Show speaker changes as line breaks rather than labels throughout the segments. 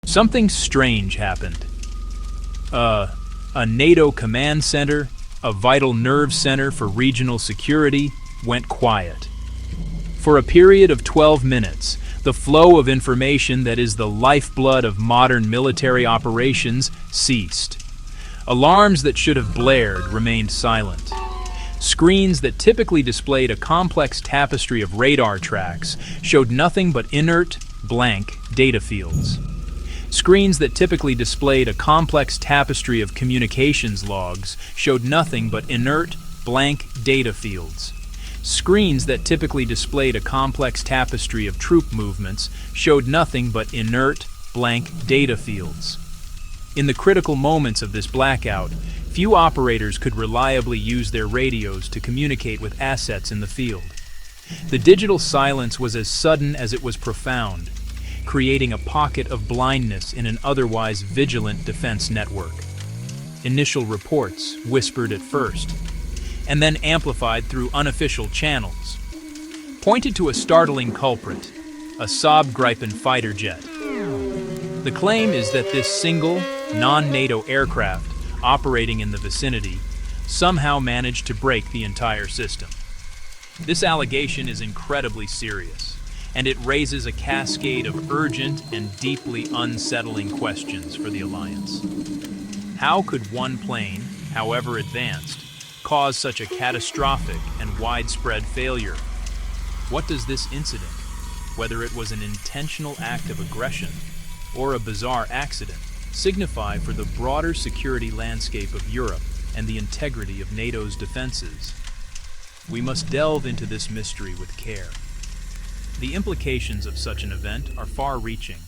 Something strange happened. A NATO command center, a vital nerve center for regional security, went quiet. For a period of 12 minutes, the flow of information that is the lifeblood of modern military operations ceased. Alarms that should have blared remained silent. Screens that typically displayed a complex tapestry of radar tracks showed nothing but inert, blank data fields. Screens that typically displayed a complex tapestry of communications logs showed nothing but inert, blank data fields. Screens that typically displayed a complex tapestry of troop movements showed nothing but inert, blank data fields. In the critical moments of this blackout, few operators could reliably use their radios to communicate with assets in the field. The digital silence was as sudden as it was profound, creating a pocket of blindness in an otherwise vigilant defense network. Initial reports, whispered at first, and then amplified through unofficial channels, pointed to a startling culprit, a Saab Gripen fighter jet. The claim is that this single, non-NATO aircraft operating in the vicinity somehow managed to break the entire system. This allegation is incredibly serious, and it raises a cascade of urgent and deeply unsettling questions for the alliance. How could one plane, however advanced, cause such a catastrophic and widespread failure? What does this incident, whether it was an intentional act of aggression or a bizarre accident, signify for the broader security landscape of Europe and the integrity of NATO's defenses? We must delve into this mystery with care. The implications of such an event are far-reaching.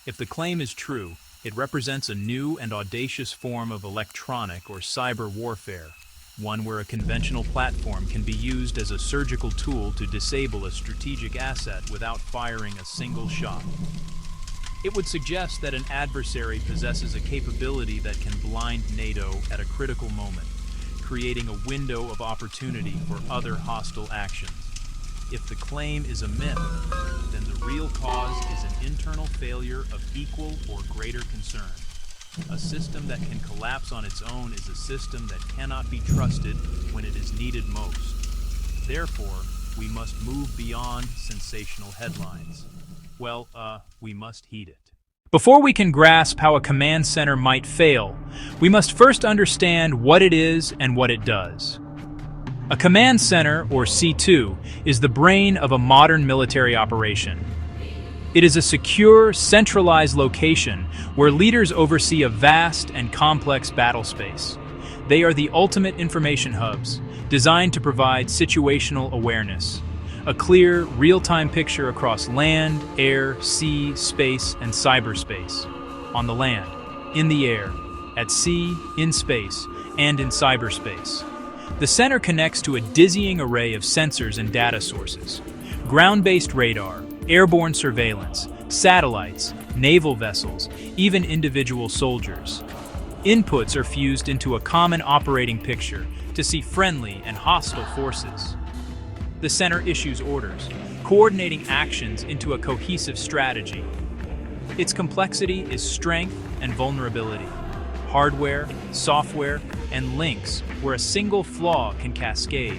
If the claim is true, it represents a new and audacious form of electronic or cyber warfare, one where a conventional platform can be used as a surgical tool to disable a strategic asset without firing a single shot. It would suggest that an adversary possesses a capability that can blind NATO at a critical moment, creating a window of opportunity for other hostile actions. If the claim is a myth, then the real cause is an internal failure of equal or greater concern. A system that can collapse on its own is a system that cannot be trusted when it is needed most. Therefore, we must move beyond sensational headlines. We must heed it. Before we can grasp how a command center might fail, we must first understand what it is and what it does. A command center, or C2, is the brain of a modern military operation. It is a secure, centralized location where leaders oversee a vast and complex battle space. They are the ultimate information hubs, designed to provide situational awareness, a clear, real-time picture across land, air, sea, space, and cyberspace. On the land, in the air, at sea, in space, and in cyberspace. The center connects to a dizzying array of sensors and data sources: ground-based radar, airborne surveillance, satellites, naval vessels, even individual soldiers. Inputs are fused into a common operating picture to see friendly and hostile forces. The center issues orders, coordinating actions into a cohesive strategy. Its complexity is strength and vulnerability, hardware, software, and links where a single flaw can cascade.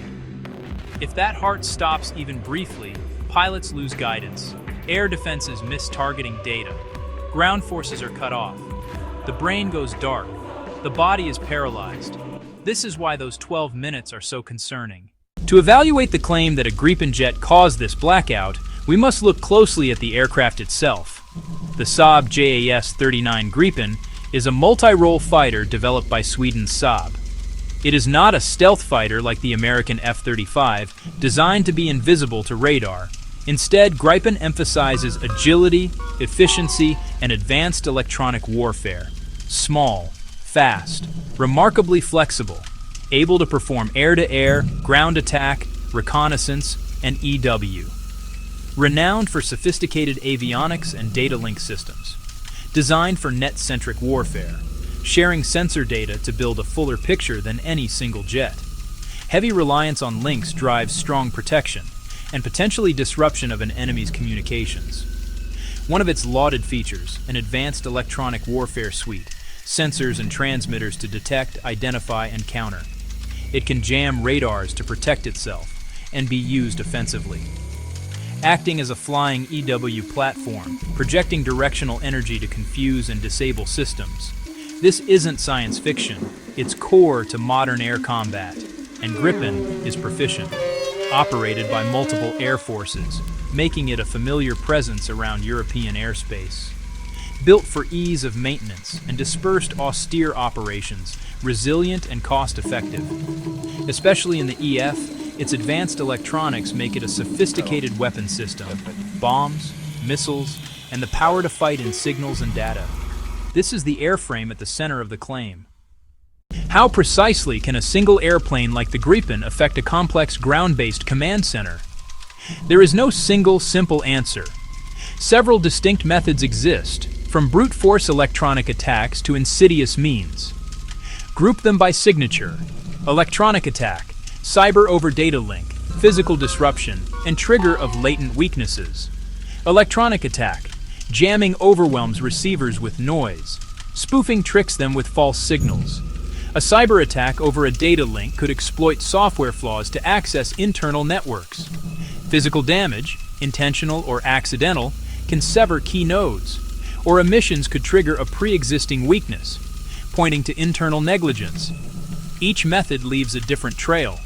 If that heart stops even briefly, pilots lose guidance, air defenses miss targeting data, ground forces are cut off, the brain goes dark, the body is paralyzed. This is why those 12 minutes are so concerning. To evaluate the claim that a Gripen jet caused this blackout, we must look closely at the aircraft itself. The Saab JAS-39 Gripen is a multi-role fighter developed by Sweden's Saab. It is not a stealth fighter like the American F-35, designed to be invisible to radar. Instead, Gripen emphasizes agility, efficiency, and advanced electronic warfare. Small, fast, remarkably flexible, able to perform air-to-air, ground attack, reconnaissance, and EW. Renowned for sophisticated avionics and data link systems. Designed for net-centric warfare, sharing sensor data to build a fuller picture than any single jet. Heavy reliance on links drives strong protection and potentially disruption of an enemy's communications. One of its lauded features, an advanced electronic warfare suite, sensors and transmitters to detect, identify, and counter. It can jam radars to protect itself and be used offensively. Acting as a flying EW platform, projecting directional energy to confuse and disable systems. This isn't science fiction, it's core to modern air combat, and Gripen is proficient, operated by multiple air forces, making it a familiar presence around European airspace. Built for ease of maintenance and dispersed austere operations, resilient and cost-effective. Especially in the EF, its advanced electronics make it a sophisticated weapon system, bombs, missiles, and the power to fight in signals and data. This is the airframe at the center of the claim. How precisely can a single airplane like the Gripen affect a complex ground-based command center? There is no single, simple answer. Several distinct methods exist, from brute force electronic attacks to insidious means. Group them by signature: electronic attack, cyber over data link, physical disruption, and trigger of latent weaknesses. Electronic attack: jamming overwhelms receivers with noise. Spoofing tricks them with false signals. A cyber attack over a data link could exploit software flaws to access internal networks. Physical damage, intentional or accidental, can sever key nodes, or emissions could trigger a pre-existing weakness, pointing to internal negligence. Each method leaves a different trail: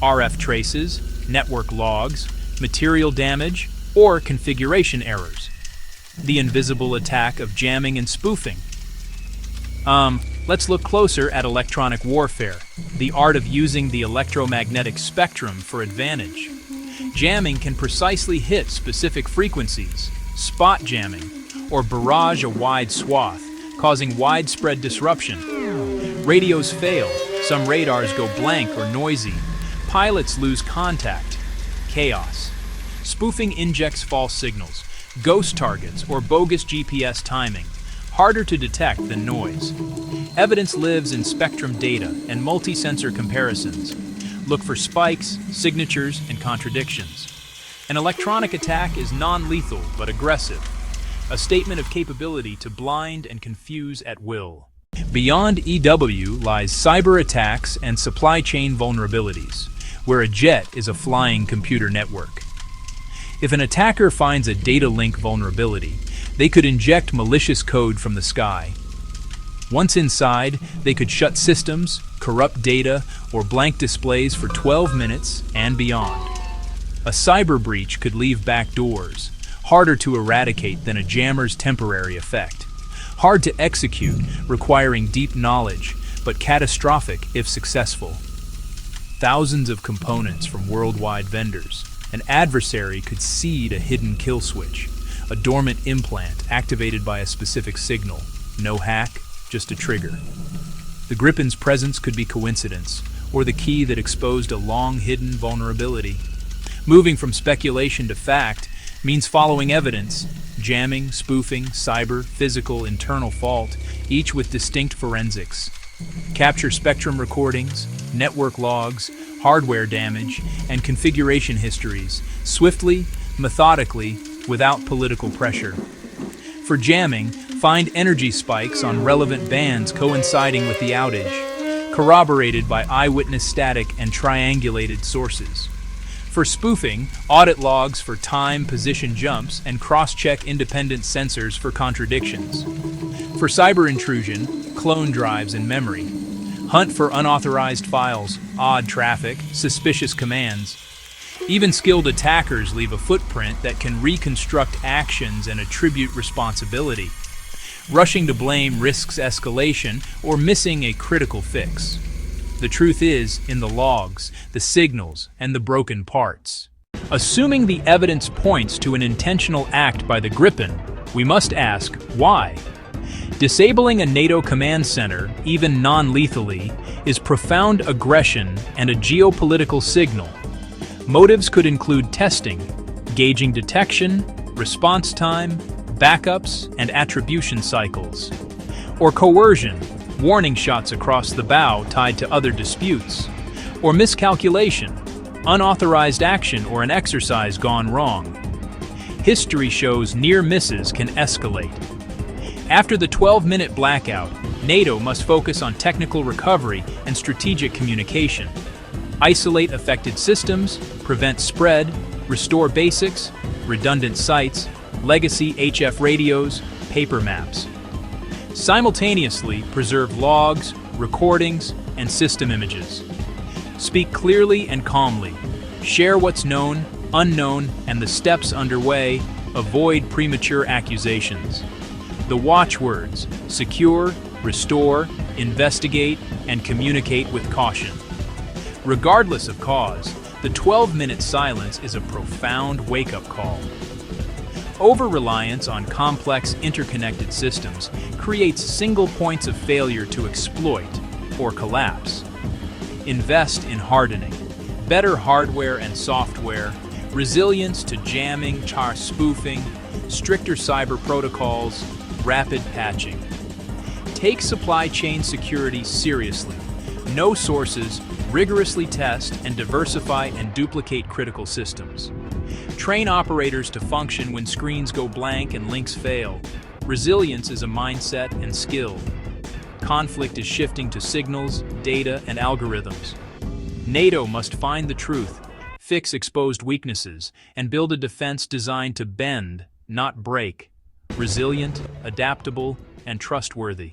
RF traces, network logs, material damage, or configuration errors. The invisible attack of jamming and spoofing. Let's look closer at electronic warfare, the art of using the electromagnetic spectrum for advantage. Jamming can precisely hit specific frequencies, spot jamming, or barrage a wide swath, causing widespread disruption. Radios fail, some radars go blank or noisy, pilots lose contact. Chaos. Spoofing injects false signals, ghost targets, or bogus GPS timing, harder to detect than noise. Evidence lives in spectrum data and multi-sensor comparisons. Look for spikes, signatures, and contradictions. An electronic attack is non-lethal but aggressive, a statement of capability to blind and confuse at will. Beyond EW lies cyber attacks and supply chain vulnerabilities, where a jet is a flying computer network. If an attacker finds a data link vulnerability, they could inject malicious code from the sky. Once inside, they could shut systems, corrupt data, or blank displays for 12 minutes and beyond. A cyber breach could leave backdoors, harder to eradicate than a jammer's temporary effect. Hard to execute, requiring deep knowledge, but catastrophic if successful. Thousands of components from worldwide vendors. An adversary could seed a hidden kill switch, a dormant implant activated by a specific signal. No hack, just a trigger. The Gripen's presence could be coincidence, or the key that exposed a long-hidden vulnerability. Moving from speculation to fact means following evidence: jamming, spoofing, cyber, physical, internal fault, each with distinct forensics. Capture spectrum recordings, network logs, hardware damage, and configuration histories, swiftly, methodically, without political pressure. For jamming, find energy spikes on relevant bands coinciding with the outage, corroborated by eyewitness static and triangulated sources. For spoofing, audit logs for time, position jumps, and cross-check independent sensors for contradictions. For cyber intrusion, clone drives and memory. Hunt for unauthorized files, odd traffic, suspicious commands. Even skilled attackers leave a footprint that can reconstruct actions and attribute responsibility. Rushing to blame risks escalation or missing a critical fix. The truth is in the logs, the signals, and the broken parts. Assuming the evidence points to an intentional act by the Gripen, we must ask why. Disabling a NATO command center, even non-lethally, is profound aggression and a geopolitical signal. Motives could include testing, gauging detection, response time, backups, and attribution cycles. Or coercion, warning shots across the bow tied to other disputes. Or miscalculation, unauthorized action or an exercise gone wrong. history shows near misses can escalate. After the 12-minute blackout, NATO must focus on technical recovery and strategic communication. Isolate affected systems, prevent spread, restore basics, redundant sites, legacy HF radios, paper maps. Simultaneously, preserve logs, recordings, and system images. Speak clearly and calmly. Share what's known, unknown, and the steps underway. Avoid premature accusations. The watchwords: secure, restore, investigate, and communicate with caution. Regardless of cause, the 12-minute silence is a profound wake-up call. Over-reliance on complex, interconnected systems creates single points of failure to exploit or collapse. Invest in hardening, better hardware and software, resilience to jamming, spoofing, stricter cyber protocols, rapid patching. Take supply chain security seriously. Know sources, rigorously test and diversify and duplicate critical systems. Train operators to function when screens go blank and links fail. Resilience is a mindset and skill. Conflict is shifting to signals, data, and algorithms. NATO must find the truth, fix exposed weaknesses, and build a defense designed to bend, not break. Resilient, adaptable, and trustworthy.